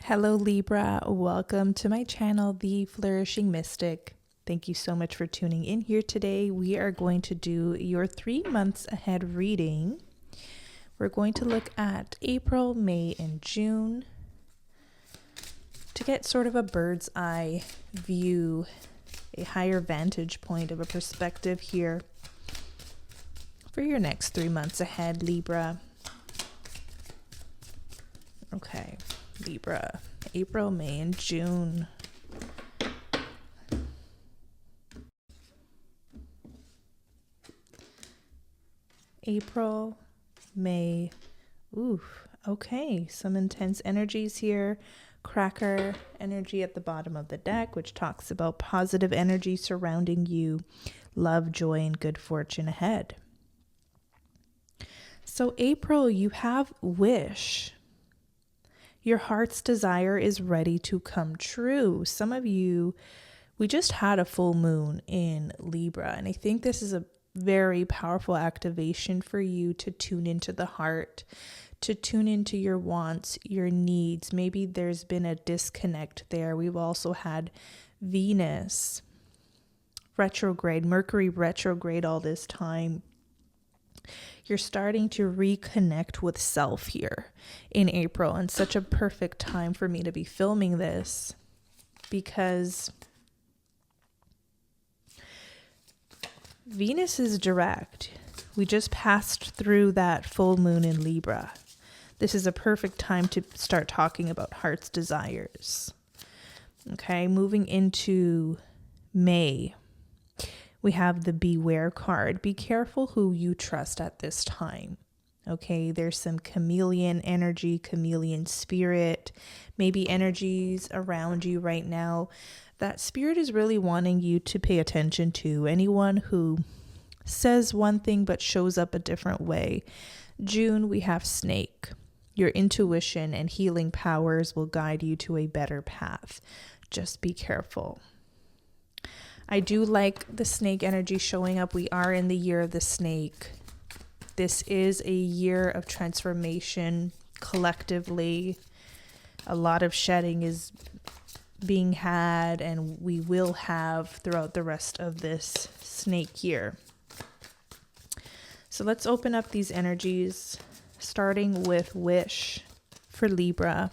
Hello Libra, welcome to my channel, The Flourishing Mystic. Thank you so much for tuning in here today. We are going to do your 3 months ahead reading. We're going to look at April, May, and June to get sort of a bird's eye view, a higher vantage point of a perspective here for your next 3 months ahead, Libra. Okay. Libra, April, May, and June. April, May, oof, okay, some intense energies here. Cracker energy at the bottom of the deck, which talks about positive energy surrounding you, love, joy, and good fortune ahead. So April, you have wish. Your heart's desire is ready to come true. Some of you, we just had a full moon in Libra, and I think this is a very powerful activation for you to tune into the heart, to tune into your wants, your needs. Maybe there's been a disconnect there. We've also had Venus retrograde, Mercury retrograde all this time. You're starting to reconnect with self here in April, and such a perfect time for me to be filming this because Venus is direct. We just passed through that full moon in Libra. This is a perfect time to start talking about heart's desires. Okay, moving into May. We have the Beware card. Be careful who you trust at this time. Okay, there's some chameleon energy, chameleon spirit, maybe energies around you right now. That spirit is really wanting you to pay attention to. Anyone who says one thing but shows up a different way. June, we have snake. Your intuition and healing powers will guide you to a better path. Just be careful. I do like the snake energy showing up. We are in the year of the snake. This is a year of transformation collectively. A lot of shedding is being had, and we will have throughout the rest of this snake year. So let's open up these energies, starting with wish for Libra,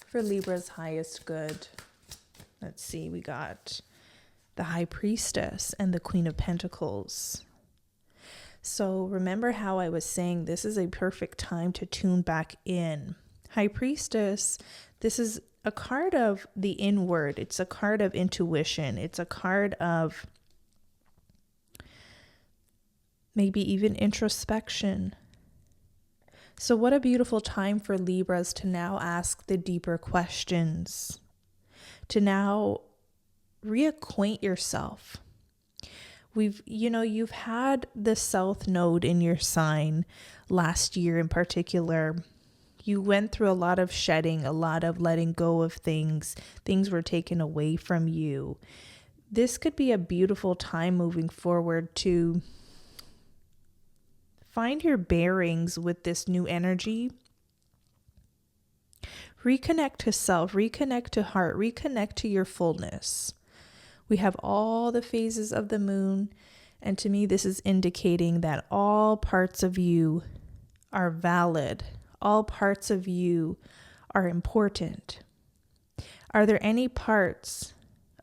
for Libra's highest good. Let's see, we got the High Priestess and the Queen of Pentacles. So remember how I was saying this is a perfect time to tune back in. High Priestess, this is a card of the inward. It's a card of intuition. It's a card of maybe even introspection. So what a beautiful time for Libras to now ask the deeper questions, to now reacquaint yourself. You've had the South Node in your sign last year in particular. You went through a lot of shedding, a lot of letting go of things. Things were taken away from you. This could be a beautiful time moving forward to find your bearings with this new energy. Reconnect to self, reconnect to heart, reconnect to your fullness. We have all the phases of the moon, and to me, this is indicating that all parts of you are valid. All parts of you are important. Are there any parts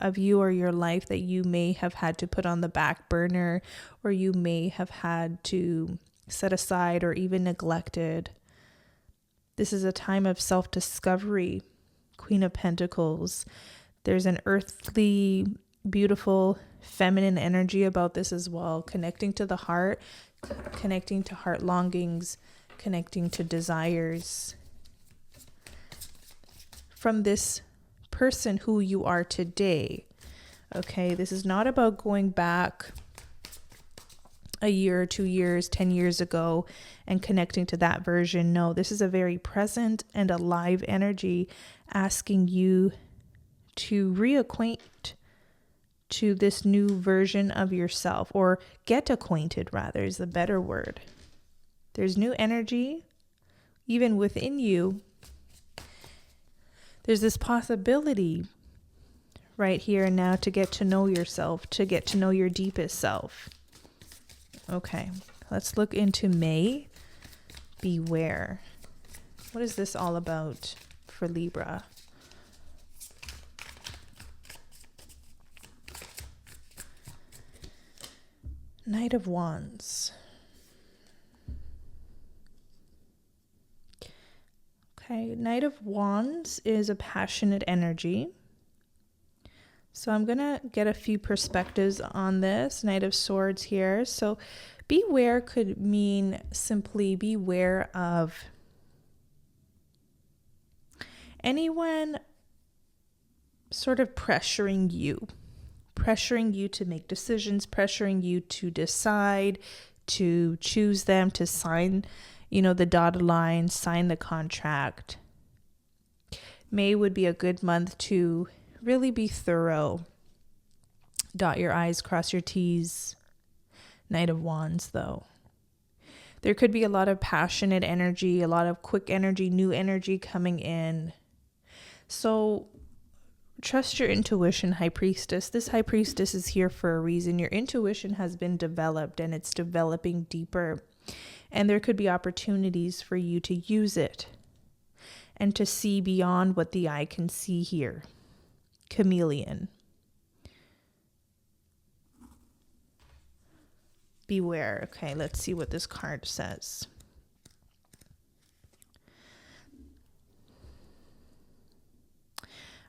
of you or your life that you may have had to put on the back burner, or you may have had to set aside or even neglected? This is a time of self-discovery. Queen of Pentacles. There's an earthly, beautiful, feminine energy about this as well. Connecting to the heart, connecting to heart longings, connecting to desires from this person who you are today. Okay, this is not about going back a year, 2 years, 10 years ago and connecting to that version. No, this is a very present and alive energy asking you to reacquaint to this new version of yourself, or get acquainted rather is the better word. There's new energy even within you There's this possibility right here and now to get to know yourself, to get to know your deepest self. Okay, let's look into May. Beware. What is this all about for Libra? Knight of Wands. Okay, Knight of Wands is a passionate energy. So I'm going to get a few perspectives on this. Knight of Swords here. So beware could mean simply beware of anyone sort of pressuring you to make decisions, pressuring you to decide, to choose them, to sign, the dotted line, sign the contract. May would be a good month to really be thorough. Dot your I's, cross your T's. Knight of Wands, though. There could be a lot of passionate energy, a lot of quick energy, new energy coming in. So trust your intuition, High Priestess. This High Priestess is here for a reason. Your intuition has been developed and it's developing deeper. And there could be opportunities for you to use it and to see beyond what the eye can see here. Chameleon. Beware. Okay, let's see what this card says.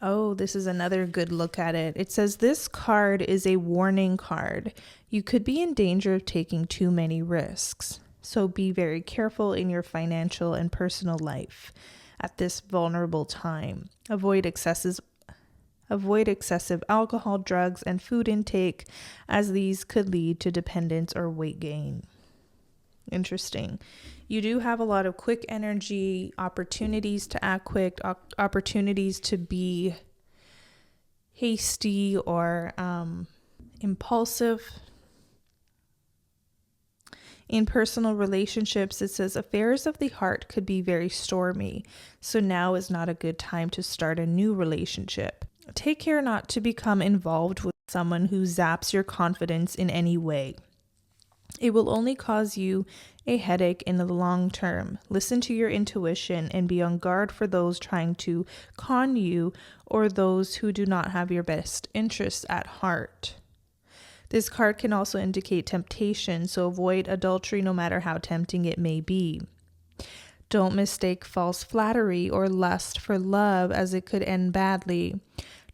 Oh, this is another good look at it. It says this card is a warning card. You could be in danger of taking too many risks. So be very careful in your financial and personal life at this vulnerable time. Avoid excessive alcohol, drugs, and food intake, as these could lead to dependence or weight gain. Interesting. You do have a lot of quick energy, opportunities to act quick, opportunities to be hasty or impulsive. In personal relationships, it says affairs of the heart could be very stormy, so now is not a good time to start a new relationship. Take care not to become involved with someone who zaps your confidence in any way. It will only cause you a headache in the long term. Listen to your intuition and be on guard for those trying to con you or those who do not have your best interests at heart. This card can also indicate temptation, so avoid adultery no matter how tempting it may be. Don't mistake false flattery or lust for love, as it could end badly.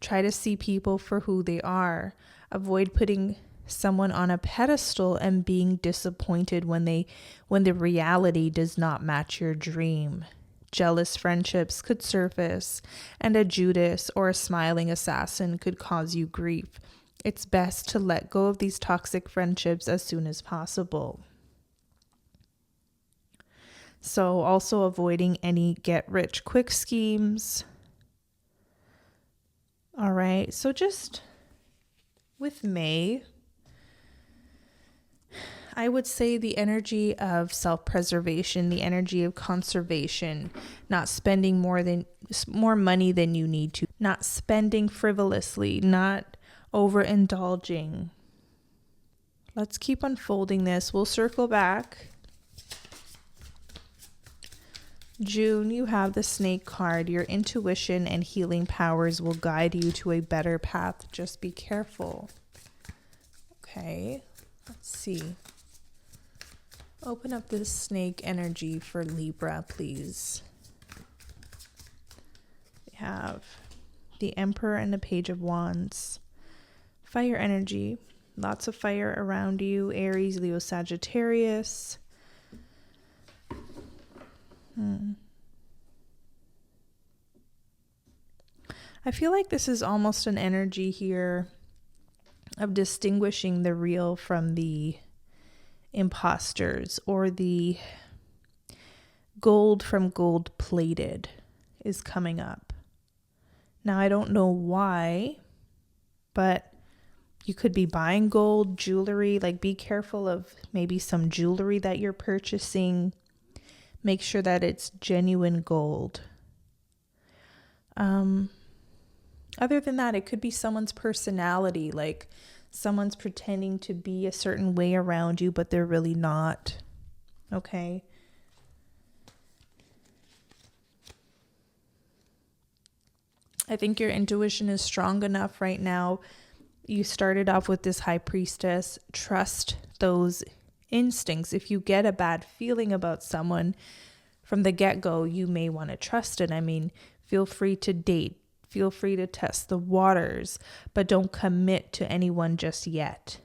Try to see people for who they are. Avoid putting someone on a pedestal and being disappointed when the reality does not match your dream. Jealous friendships could surface, and a Judas or a smiling assassin could cause you grief. It's best to let go of these toxic friendships as soon as possible. So also avoiding any get-rich-quick schemes. All right, so just with May, I would say the energy of self-preservation, the energy of conservation, not spending more money than you need to, not spending frivolously, not overindulging. Let's keep unfolding this. We'll circle back. June, you have the Snake card. Your intuition and healing powers will guide you to a better path. Just be careful. Okay, let's see. Open up this Snake energy for Libra, please. We have the Emperor and the Page of Wands. Fire energy. Lots of fire around you. Aries, Leo, Sagittarius. I feel like this is almost an energy here of distinguishing the real from the imposters, or the gold from gold plated is coming up. Now, I don't know why, but you could be buying gold, jewelry. Like, be careful of maybe some jewelry that you're purchasing. Make sure that it's genuine gold. Other than that, it could be someone's personality, like someone's pretending to be a certain way around you, but they're really not. Okay. I think your intuition is strong enough right now. You started off with this high priestess. Trust those instincts. If you get a bad feeling about someone from the get-go, you may want to trust it. I mean, feel free to date. Feel free to test the waters, but don't commit to anyone just yet.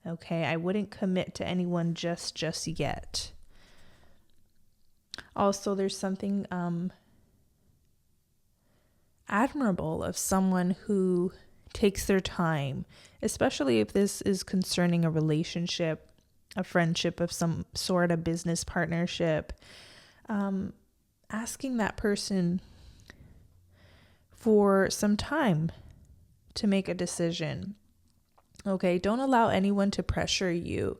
Okay, I wouldn't commit to anyone just yet. Also, there's something admirable of someone who takes their time, especially if this is concerning a relationship, a friendship of some sort, a business partnership. Asking that person for some time to make a decision. Okay, don't allow anyone to pressure you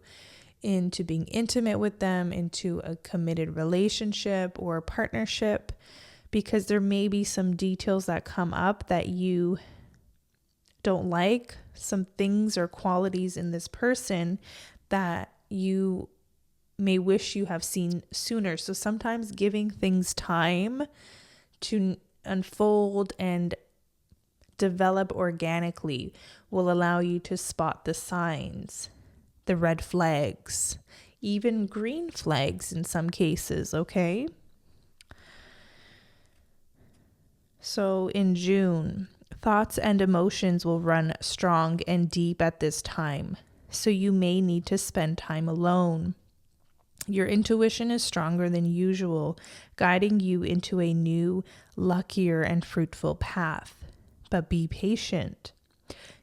into being intimate with them, into a committed relationship or partnership, because there may be some details that come up that you don't like, some things or qualities in this person that you may wish you have seen sooner. So sometimes giving things time to unfold and develop organically will allow you to spot the signs, the red flags, even green flags in some cases, okay? So in June, thoughts and emotions will run strong and deep at this time, so you may need to spend time alone. Your intuition is stronger than usual, guiding you into a new, luckier, and fruitful path. But be patient.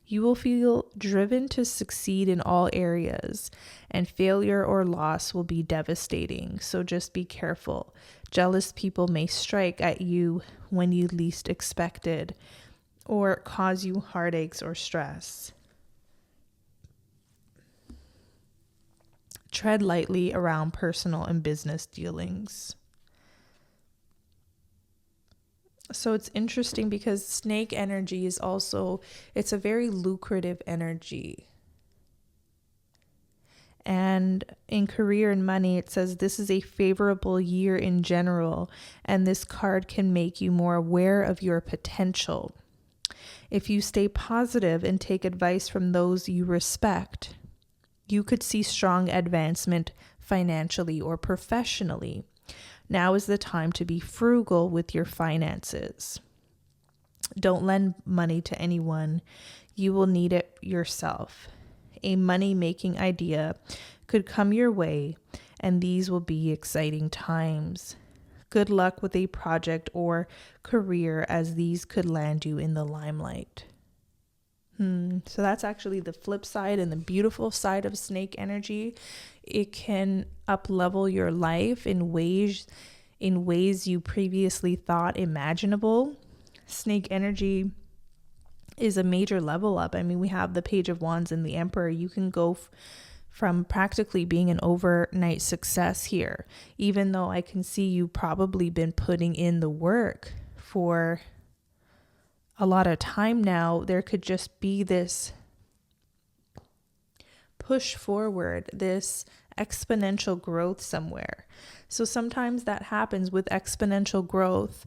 You will feel driven to succeed in all areas, and failure or loss will be devastating, so just be careful. Jealous people may strike at you when you least expected, or cause you heartaches or stress. Tread lightly around personal and business dealings. So it's interesting because snake energy is also, it's a very lucrative energy. And in career and money, it says this is a favorable year in general, and this card can make you more aware of your potential. If you stay positive and take advice from those you respect, you could see strong advancement financially or professionally. Now is the time to be frugal with your finances. Don't lend money to anyone. You will need it yourself. A money-making idea could come your way, and these will be exciting times. Good luck with a project or career, as these could land you in the limelight. So that's actually the flip side and the beautiful side of snake energy. It can up-level your life in ways you previously thought imaginable. Snake energy is a major level up. I mean, we have the Page of Wands and the Emperor. You can go from practically being an overnight success here, even though I can see you probably been putting in the work for a lot of time now. There could just be this push forward, this exponential growth somewhere. So sometimes that happens with exponential growth,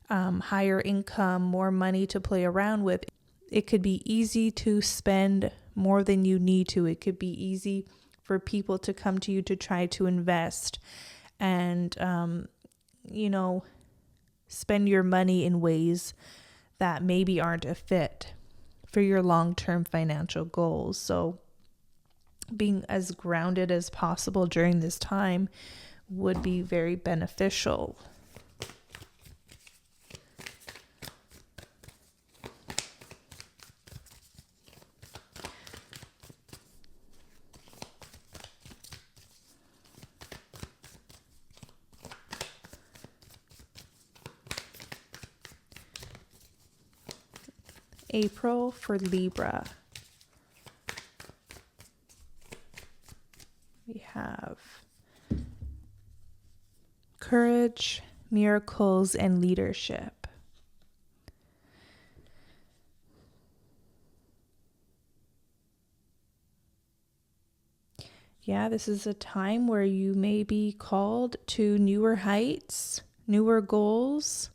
higher income, more money to play around with. It could be easy to spend more than you need to. It could be easy for people to come to you to try to invest and, spend your money in ways that maybe aren't a fit for your long-term financial goals. So being as grounded as possible during this time would be very beneficial. April for Libra. We have courage, miracles, and leadership. Yeah, this is a time where you may be called to newer heights, newer goals.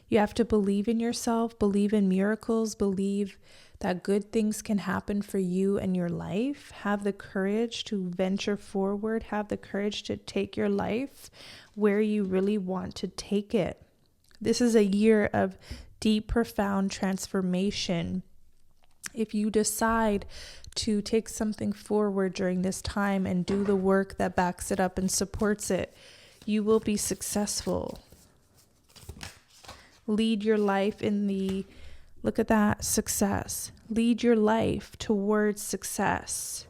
You have to believe in yourself, believe in miracles, believe that good things can happen for you and your life. Have the courage to venture forward, have the courage to take your life where you really want to take it. This is a year of deep, profound transformation. If you decide to take something forward during this time and do the work that backs it up and supports it, you will be successful. Lead your life in the, look at that, success. Lead your life towards success.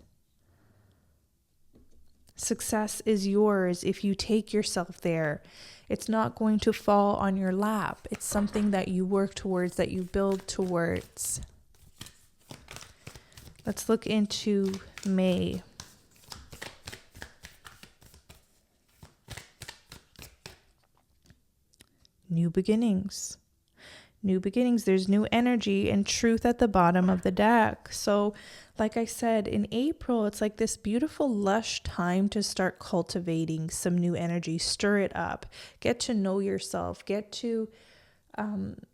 Success is yours if you take yourself there. It's not going to fall on your lap. It's something that you work towards, that you build towards. Let's look into May. New beginnings. New beginnings. There's new energy and truth at the bottom of the deck. So, like I said, in April, it's like this beautiful, lush time to start cultivating some new energy. Stir it up. Get to know yourself. Get to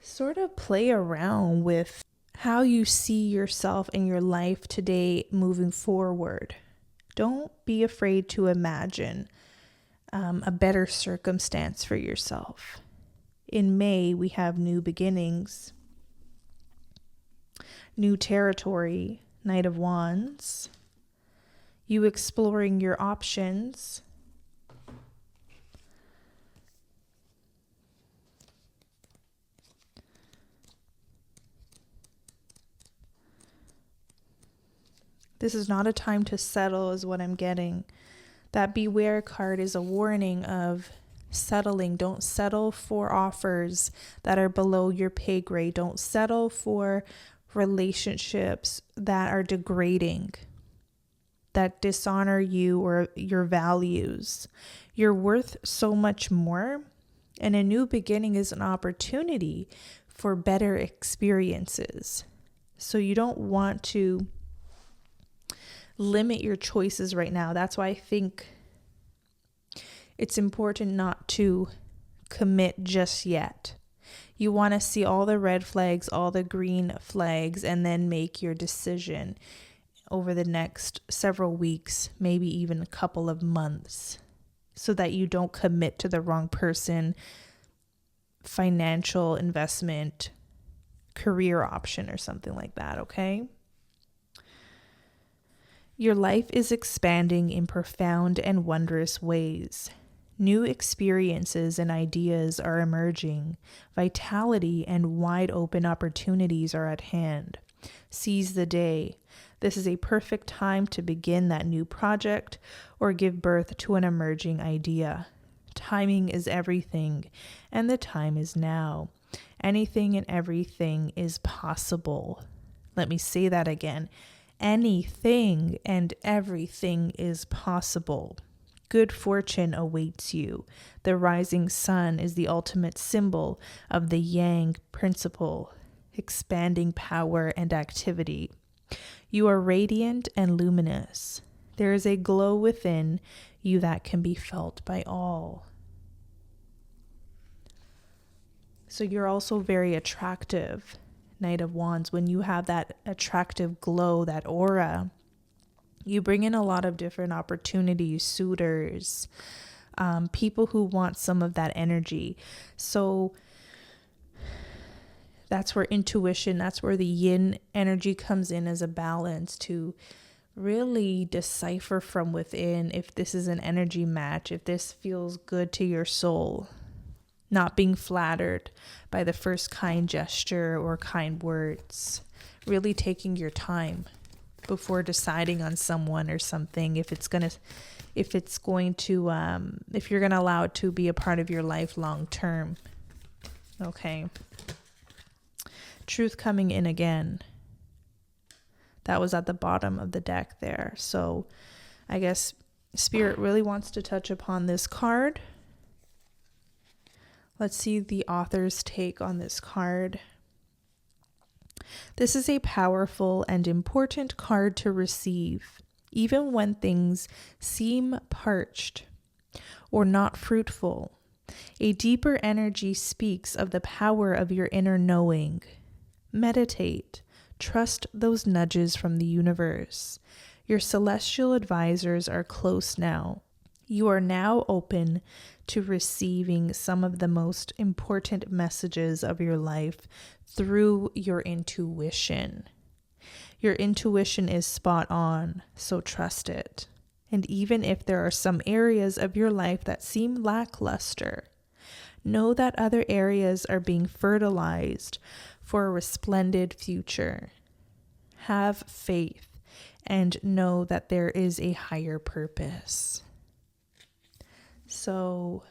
sort of play around with how you see yourself in your life today moving forward. Don't be afraid to imagine a better circumstance for yourself. In May, we have new beginnings, new territory, Knight of Wands, you exploring your options, this is not a time to settle is what I'm getting. That beware card is a warning of settling. Don't settle for offers that are below your pay grade. Don't settle for relationships that are degrading, that dishonor you or your values. You're worth so much more, and a new beginning is an opportunity for better experiences. So you don't want to limit your choices right now. That's why I think it's important not to commit just yet. You want to see all the red flags, all the green flags, and then make your decision over the next several weeks, maybe even a couple of months, so that you don't commit to the wrong person, financial investment, career option, or something like that, okay? Your life is expanding in profound and wondrous ways. New experiences and ideas are emerging. Vitality and wide open opportunities are at hand. Seize the day. This is a perfect time to begin that new project or give birth to an emerging idea. Timing is everything, and the time is now. Anything and everything is possible. Let me say that again. Anything and everything is possible. Good fortune awaits you. The rising sun is the ultimate symbol of the Yang principle, expanding power and activity. You are radiant and luminous. There is a glow within you that can be felt by all. So you're also very attractive, Knight of Wands. When you have that attractive glow, that aura, you bring in a lot of different opportunities, suitors, people who want some of that energy. So that's where intuition, that's where the yin energy comes in as a balance to really decipher from within if this is an energy match, if this feels good to your soul. Not being flattered by the first kind gesture or kind words. Really taking your time before deciding on someone or something, if you're gonna allow it to be a part of your life long term. Okay. Truth coming in again. That was at the bottom of the deck there. So I guess Spirit really wants to touch upon this card. Let's see the author's take on this card. This is a powerful and important card to receive. Even when things seem parched or not fruitful, a deeper energy speaks of the power of your inner knowing. Meditate. Trust those nudges from the universe. Your celestial advisors are close now. You are now open to receiving some of the most important messages of your life through your intuition. Your intuition is spot on, so trust it. And even if there are some areas of your life that seem lackluster, know that other areas are being fertilized for a resplendent future. Have faith and know that there is a higher purpose. So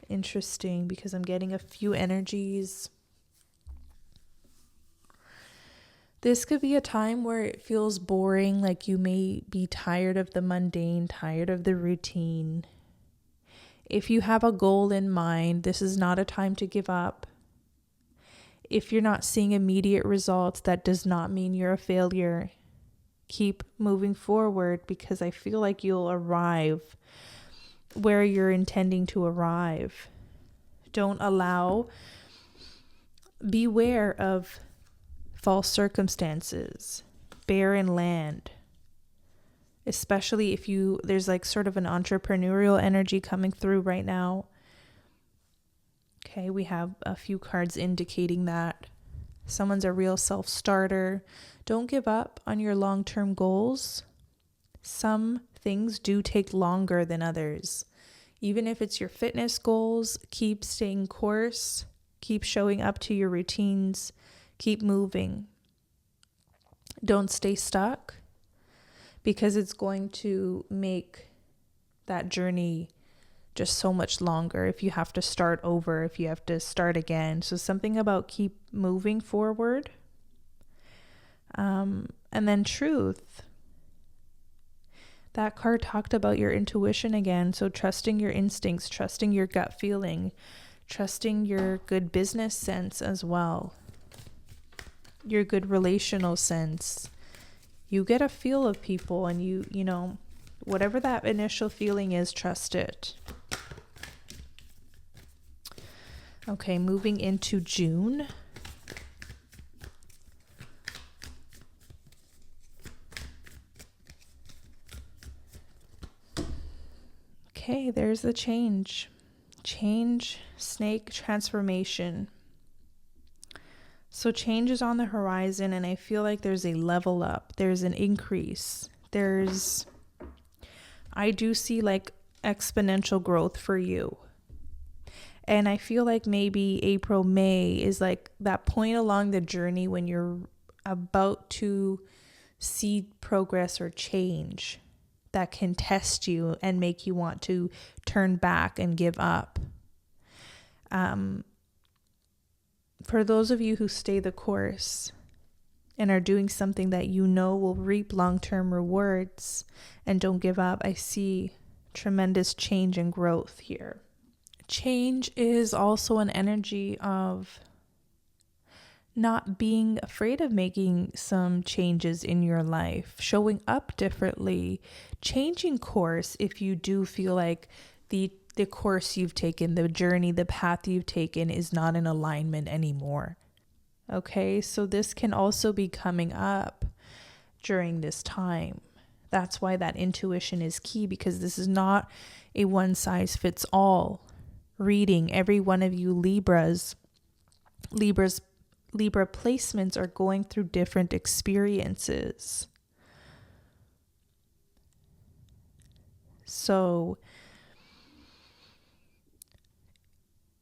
interesting, because I'm getting a few energies. This could be a time where it feels boring, like you may be tired of the mundane, tired of the routine. If you have a goal in mind, this is not a time to give up. If you're not seeing immediate results, that does not mean you're a failure. Keep moving forward, because I feel like you'll arrive where you're intending to arrive. Beware of false circumstances, barren land, especially if there's like sort of an entrepreneurial energy coming through right now. Okay, we have a few cards indicating that someone's a real self-starter. Don't give up on your long-term goals. Some things do take longer than others. Even if it's your fitness goals, keep staying course, keep showing up to your routines, keep moving. Don't stay stuck, because it's going to make that journey just so much longer if you have to start over, if you have to start again. So something about keep moving forward. And then truth. That card talked about your intuition again. So trusting your instincts, trusting your gut feeling, trusting your good business sense as well. Your good relational sense. You get a feel of people, and you know, whatever that initial feeling is, trust it. Okay, moving into June. Okay, there's the change. Change, snake, transformation. So change is on the horizon, and I feel like there's a level up. There's an increase. I do see like exponential growth for you. And I feel like maybe April, May is like that point along the journey when you're about to see progress or change that can test you and make you want to turn back and give up. For those of you who stay the course and are doing something that you know will reap long-term rewards and don't give up, I see tremendous change and growth here. Change is also an energy of not being afraid of making some changes in your life, showing up differently, changing course if you do feel like the course you've taken, the journey, the path you've taken is not in alignment anymore. Okay, so this can also be coming up during this time. That's why that intuition is key, because this is not a one-size-fits-all reading. Every one of you Libra placements are going through different experiences. So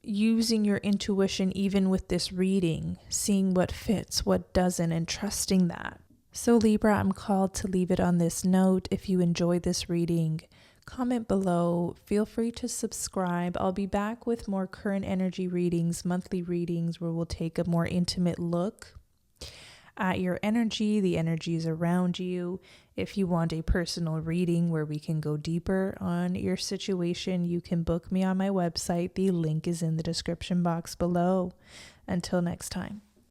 using your intuition even with this reading, seeing what fits, what doesn't, and trusting that. So Libra, I'm called to leave it on this note. If you enjoyed this reading, comment below. Feel free to subscribe. I'll be back with more current energy readings, monthly readings, where we'll take a more intimate look at your energy, the energies around you. If you want a personal reading where we can go deeper on your situation, you can book me on my website. The link is in the description box below. Until next time.